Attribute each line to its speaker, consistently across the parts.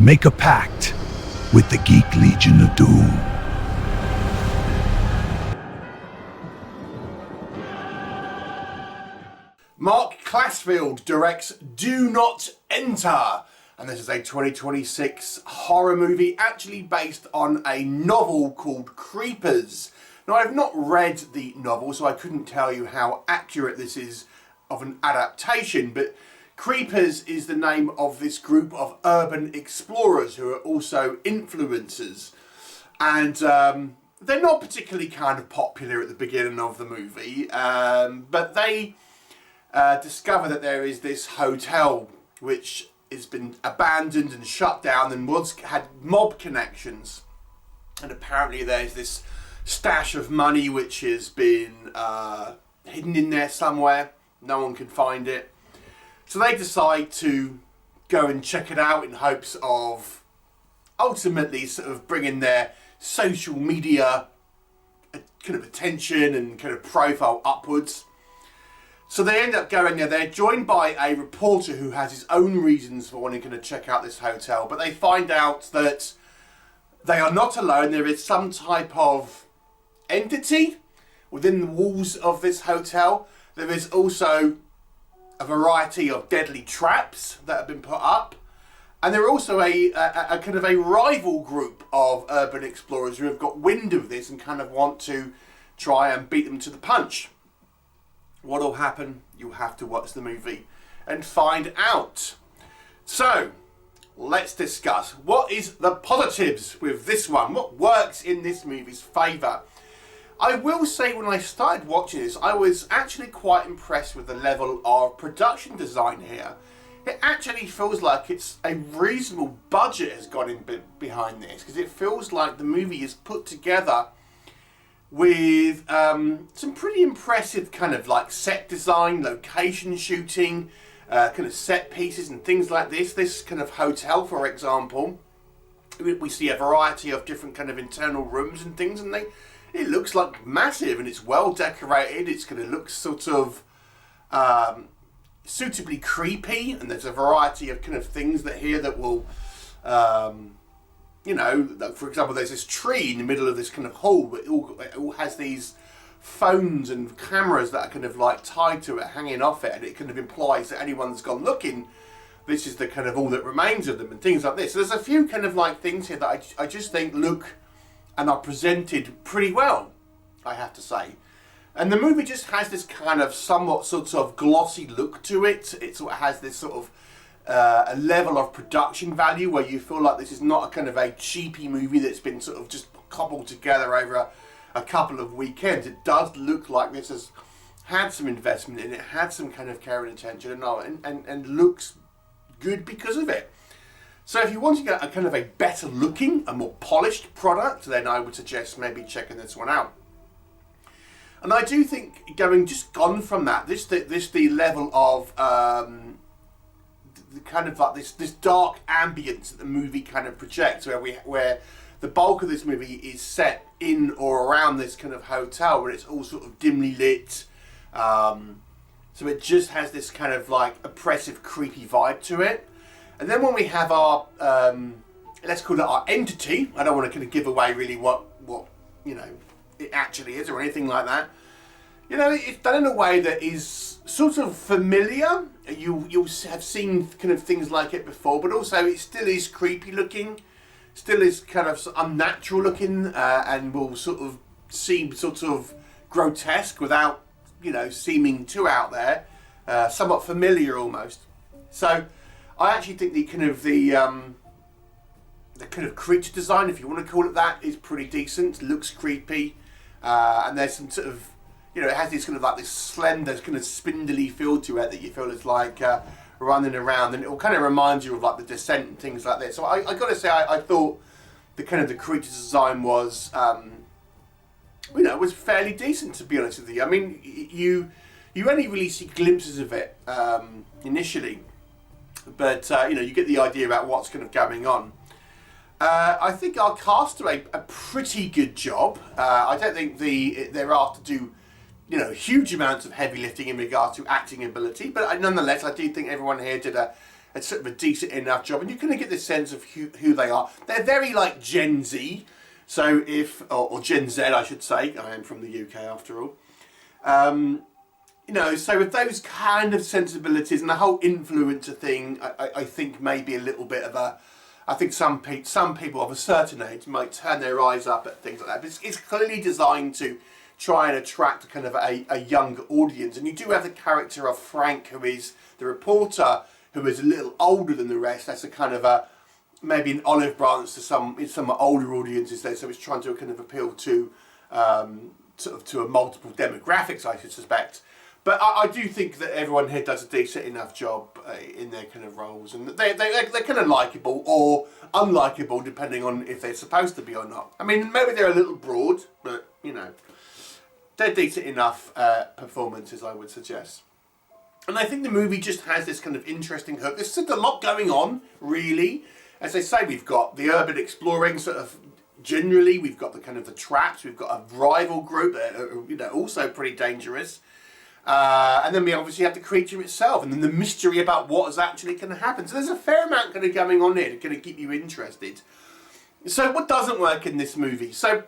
Speaker 1: make a pact with the Geek Legion of Doom.
Speaker 2: Mark Classfield directs Do Not Enter, and this is a 2026 horror movie actually based on a novel called Creepers. Now, I've not read the novel, so I couldn't tell you how accurate this is of an adaptation, but Creepers is the name of this group of urban explorers who are also influencers, and they're not particularly kind of popular at the beginning of the movie, but they discover that there is this hotel which has been abandoned and shut down and had mob connections, and apparently there's this stash of money which has been hidden in there somewhere. No one can find it, so they decide to go and check it out in hopes of ultimately sort of bringing their social media kind of attention and kind of profile upwards. So they end up going there. They're joined by a reporter who has his own reasons for wanting to check out this hotel, but they find out that they are not alone. There is some type of entity within the walls of this hotel. There is also a variety of deadly traps that have been put up, and there are also a kind of a rival group of urban explorers who have got wind of this and kind of want to try and beat them to the punch. What will happen? You'll have to watch the movie and find out. So, let's discuss. What is the positives with this one? What works in this movie's favour? I will say when I started watching this, I was actually quite impressed with the level of production design here. It actually feels like it's a reasonable budget has gone in behind this, because it feels like the movie is put together with some pretty impressive kind of like set design, location shooting, kind of set pieces and things like this. This kind of hotel, for example, we see a variety of different kind of internal rooms and things, and it looks like massive and it's well decorated. It's going to look sort of suitably creepy, and there's a variety of kind of things that will you know, for example, there's this tree in the middle of this kind of hall. It all has these phones and cameras that are kind of like tied to it, hanging off it, and it kind of implies that anyone that's gone looking, this is the kind of all that remains of them and things like this. So there's a few kind of like things here that I just think look and are presented pretty well, I have to say. And the movie just has this kind of somewhat sort of glossy look to it. It sort of has this sort of a level of production value where you feel like this is not a kind of a cheapy movie that's been sort of just cobbled together over a couple of weekends. It does look like this has had some investment in it, had some kind of care and attention, and looks good because of it. So if you want to get a kind of a better looking, a more polished product, then I would suggest maybe checking this one out. And I do think gone from that, the level of kind of like this dark ambience that the movie kind of projects, where the bulk of this movie is set in or around this kind of hotel where it's all sort of dimly lit, so it just has this kind of like oppressive, creepy vibe to it. And then when we have our let's call it our entity, I don't want to kind of give away really what you know it actually is or anything like that. You know, it's done in a way that is sort of familiar. You'll have seen kind of things like it before, but also it still is creepy looking, still is kind of unnatural looking, and will sort of seem sort of grotesque without, you know, seeming too out there, somewhat familiar almost. So I actually think the kind of creature design, if you want to call it that, is pretty decent. Looks creepy, and there's some sort of, you know, it has this kind of like this slender, kind of spindly feel to it that you feel is like running around, and it will kind of remind you of like The Descent and things like that. So I got to say, I thought the kind of the creature design was, you know, was fairly decent, to be honest with you. I mean, you only really see glimpses of it initially, but you know, you get the idea about what's kind of going on. I think our cast do a pretty good job. I don't think they're asked to do, you know, huge amounts of heavy lifting in regards to acting ability, but nonetheless, I do think everyone here did a sort of a decent enough job, and you kind of get the sense of who they are. They're very like Gen Z, so or Gen Z I should say, I am from the UK after all. You know, so with those kind of sensibilities and the whole influencer thing, I think maybe a little bit of a, I think some people of a certain age might turn their eyes up at things like that. But it's clearly designed to try and attract kind of a younger audience. And you do have the character of Frank, who is the reporter, who is a little older than the rest. That's a kind of a, maybe an olive branch to some older audiences there. So it's trying to kind of appeal to sort of to a multiple demographics, I should suspect. But I do think that everyone here does a decent enough job in their kind of roles, and they're kind of likeable or unlikable depending on if they're supposed to be or not. I mean, maybe they're a little broad, but you know, they're decent enough performances, I would suggest. And I think the movie just has this kind of interesting hook. There's a lot going on, really. As I say, we've got the urban exploring sort of. Generally, we've got the kind of the traps. We've got a rival group that are, you know, also pretty dangerous. And then we obviously have the creature itself, and then the mystery about what is actually going to happen. So there's a fair amount kind of going on here to kind of keep you interested. So what doesn't work in this movie? So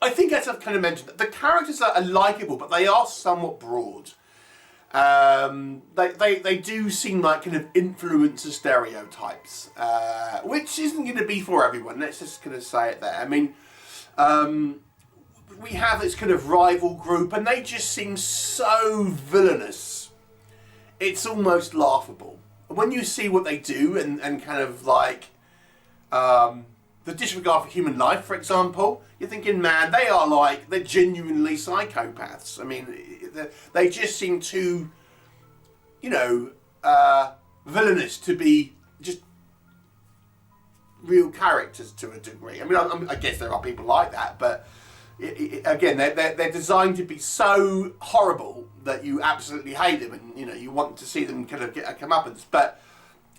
Speaker 2: I think, as I've kind of mentioned, the characters are likeable, but they are somewhat broad. They do seem like kind of influencer stereotypes, which isn't going to be for everyone. Let's just kind of say it there. I mean, we have this kind of rival group, and they just seem so villainous. It's almost laughable. When you see what they do, and kind of like the disregard for human life, for example, you're thinking, man, they're genuinely psychopaths. I mean, they just seem too, you know, villainous to be just real characters to a degree. I mean, I guess there are people like that, but again, they're designed to be so horrible that you absolutely hate them, and you know you want to see them kind of get a comeuppance. But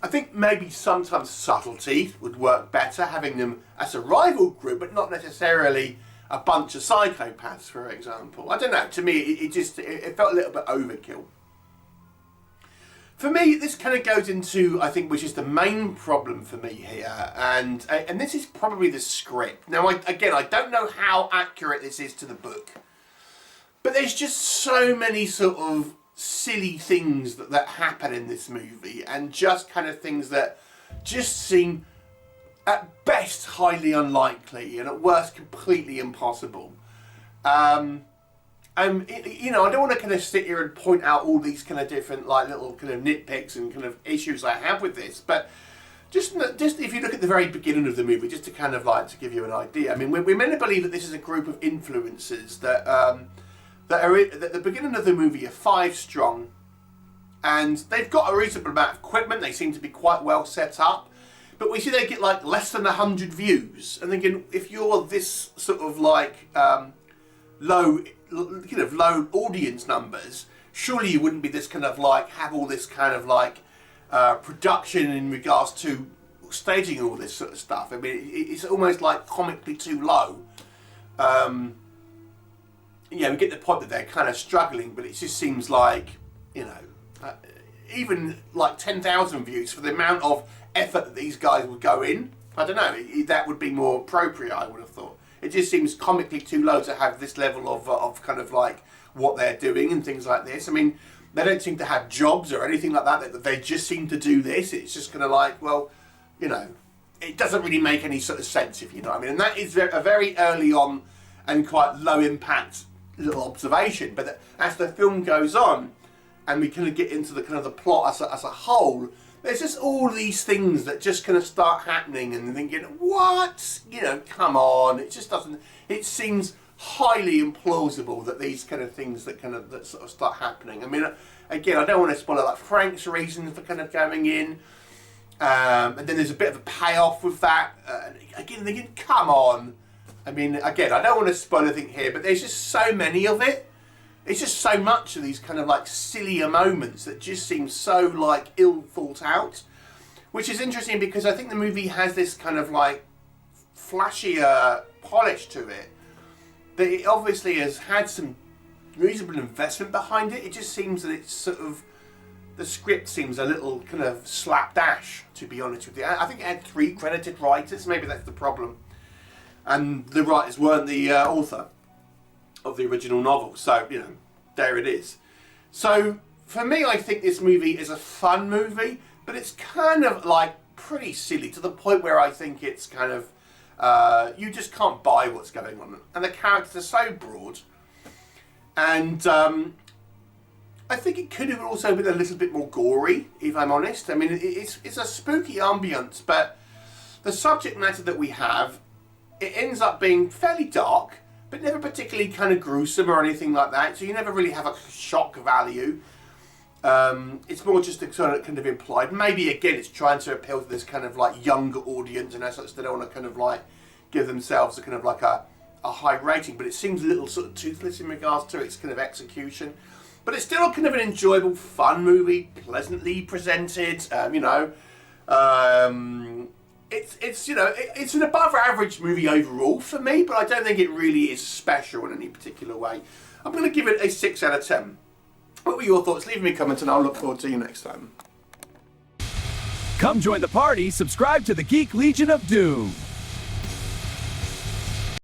Speaker 2: I think maybe sometimes subtlety would work better, having them as a rival group, but not necessarily a bunch of psychopaths, for example. I don't know. To me, it felt a little bit overkill. For me, this kind of goes into, I think, which is the main problem for me here, and this is probably the script. Now, again, I don't know how accurate this is to the book, but there's just so many sort of silly things that happen in this movie, and just kind of things that just seem, at best, highly unlikely, and at worst, completely impossible. You know, I don't want to kind of sit here and point out all these kind of different, like, little kind of nitpicks and kind of issues I have with this, but just if you look at the very beginning of the movie, just to kind of like to give you an idea. I mean, we're meant to believe that this is a group of influencers that are at the beginning of the movie are 5 strong, and they've got a reasonable amount of equipment. They seem to be quite well set up, but we see they get like less than 100 views. And thinking, if you're this sort of like low audience numbers, surely you wouldn't be this kind of like have all this kind of like production in regards to staging all this sort of stuff. I mean, it's almost like comically too low. Yeah, we get the point that they're kind of struggling, but it just seems like, you know, even like 10,000 views for the amount of effort that these guys would go in, I don't know, that would be more appropriate, I would have thought. It just seems comically too low to have this level of kind of like what they're doing and things like this. I mean, they don't seem to have jobs or anything like that. They just seem to do this. It's just kind of like, well, you know, it doesn't really make any sort of sense, if you know what I mean. And that is a very early on and quite low impact little observation. But as the film goes on and we kind of get into the kind of the plot as a whole, there's just all these things that just kind of start happening, and thinking, what? You know, come on. It just doesn't, it seems highly implausible that these kind of things that sort of start happening. I mean, again, I don't want to spoil like Frank's reason for kind of going in, and then there's a bit of a payoff with that. Again, come on. I mean, again, I don't want to spoil anything here, but there's just so many of it. It's just so much of these kind of like sillier moments that just seem so like ill thought out, which is interesting because I think the movie has this kind of like flashier polish to it, that it obviously has had some reasonable investment behind it. It just seems that it's sort of the script seems a little kind of slapdash, to be honest with you. I think it had 3 credited writers, maybe that's the problem. And the writers weren't the author of the original novel, so, you know, there it is. So, for me, I think this movie is a fun movie, but it's kind of, like, pretty silly, to the point where I think it's kind of, you just can't buy what's going on. And the characters are so broad, and I think it could have also been a little bit more gory, if I'm honest. I mean, it's a spooky ambience, but the subject matter that we have, it ends up being fairly dark, but never particularly kind of gruesome or anything like that, so you never really have a shock value. It's more just a sort of kind of implied. Maybe, again, it's trying to appeal to this kind of, like, younger audience, and as such, they don't want to kind of, like, give themselves a kind of, like, a high rating, but it seems a little sort of toothless in regards to its kind of execution. But it's still kind of an enjoyable, fun movie, pleasantly presented. You know, it's you know, it's an above average movie overall for me, but I don't think it really is special in any particular way. I'm going to give it a 6 out of 10. What were your thoughts? Leave me a comment, and I'll look forward to you next time.
Speaker 3: Come join the party. Subscribe to the Geek Legion of Doom.